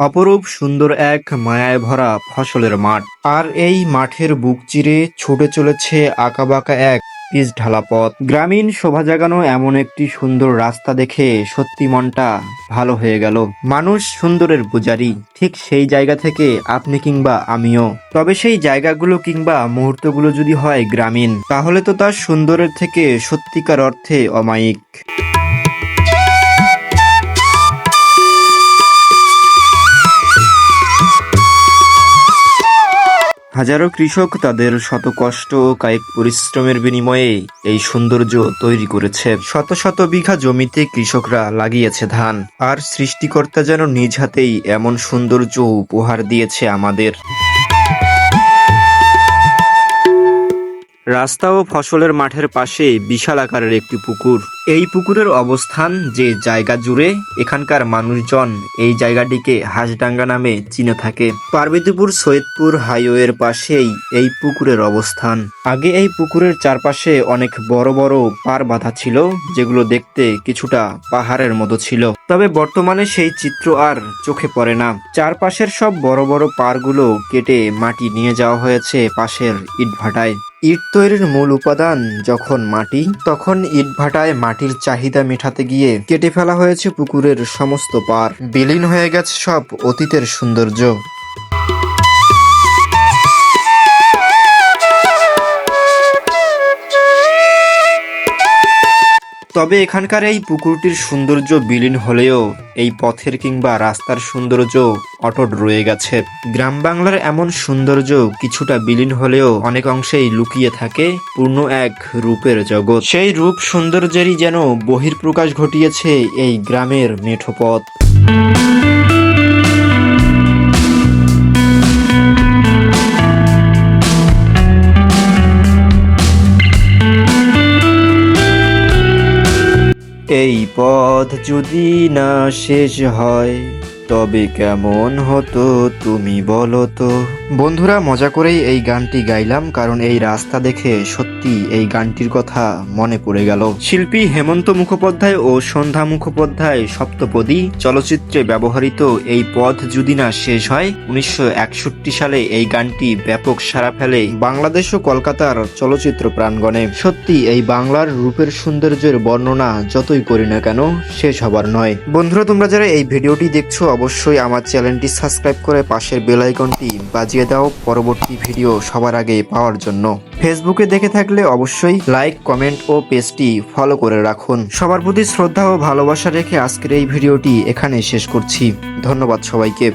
অপরূপ সুন্দর এক মায়ায় ভরা ফসলের মাঠ। আর এই মাঠের বুক চিরে ছুটে চলেছে আঁকাবাঁকা এক পিচ ঢালা পথ। গ্রামীণ শোভা জাগানো এমন একটি সুন্দর রাস্তা দেখে সত্যি মনটা ভালো হয়ে গেল। মানুষ সুন্দরের পূজারী, ঠিক সেই জায়গা থেকে আপনি কিংবা আমিও। তবে সেই জায়গাগুলো কিংবা মুহূর্তগুলো যদি হয় গ্রামীণ, তাহলে তো তার সুন্দরের থেকে সত্যিকার অর্থে অমায়িক। হাজারো কৃষক তাদের শত কষ্ট ও কায়িক পরিশ্রমের বিনিময়ে এই সৌন্দর্য তৈরি করেছে। শত শত বিঘা জমিতে কৃষকরা লাগিয়েছে ধান, আর সৃষ্টিকর্তা যেন নিজ হাতেই এমন সৌন্দর্য উপহার দিয়েছে আমাদের। রাস্তা ও ফসলের মাঠের পাশে বিশাল আকারের একটি পুকুর। এই পুকুরের অবস্থান যে জায়গা জুড়ে, এখানকার মানুষজন এই জায়গাটিকে হাঁসডাঙ্গা নামে চিনে থাকে। পার্বতীপুর সৈয়দপুর হাইওয়ের পাশেই এই পুকুরের অবস্থান। আগে এই পুকুরের চারপাশে অনেক বড় বড় পার বাঁধা ছিল, যেগুলো দেখতে কিছুটা পাহাড়ের মতো ছিল। তবে বর্তমানে সেই চিত্র আর চোখে পড়ে না। চারপাশের সব বড় বড় পারগুলো কেটে মাটি নিয়ে যাওয়া হয়েছে পাশের ইটভাটায়। ইট তৈরির মূল উপাদান যখন মাটি, তখন ইটভাটায় মাটির চাহিদা মেটাতে গিয়ে কেটে ফেলা হয়েছে পুকুরের সমস্ত পার। বিলীন হয়ে গেছে সব অতীতের সৌন্দর্য। তবে এখানকার এই পুকুরটির সৌন্দর্য বিলীন হলেও এই পথের কিংবা রাস্তার সৌন্দর্য অটুট রয়ে গেছে। গ্রাম বাংলার এমন সৌন্দর্য কিছুটা বিলীন হলেও অনেক অংশেই লুকিয়ে থাকে পূর্ণ এক রূপের জগৎ। সেই রূপ সৌন্দর্যেরই যেন বহিঃপ্রকাশ ঘটিয়েছে এই গ্রামের মেঠো পথ। এই পথ যদি না শেষ হয় তবে কেমন হতো তুমি বলো তো। বন্ধুরা, মজা করেই এই গানটি গাইলাম, কারণ এই রাস্তা দেখে সত্যি এই গানটির কথা মনে পড়ে গেল। শিল্পী হেমন্ত মুখোপাধ্যায় ও সন্ধ্যা মুখোপাধ্যায় সপ্তপদী চলচ্চিত্রে ব্যবহৃত এই পথ যদি না শেষ হয় 1961 সালে এই গানটি ব্যাপক সাড়া ফেলে বাংলাদেশ ও কলকাতার চলচ্চিত্র প্রাঙ্গণে। সত্যি এই বাংলার রূপের সৌন্দর্যের বর্ণনা যতই করি না কেন শেষ হবার নয়। বন্ধুরা, তোমরা যারা এই ভিডিওটি দেখছো অবশ্যই আমার চ্যানেলটি সাবস্ক্রাইব করে পাশের বেল আইকনটি বাজিয়ে দাও পরবর্তী ভিডিও সবার আগে পাওয়ার জন্য। ফেসবুকে দেখে থাকলে অবশ্যই লাইক, কমেন্ট ও পেজটি ফলো করে রাখুন। সবার প্রতি শ্রদ্ধা ও ভালোবাসা রেখে আজকের এই ভিডিওটি এখানে শেষ করছি। ধন্যবাদ সবাইকে।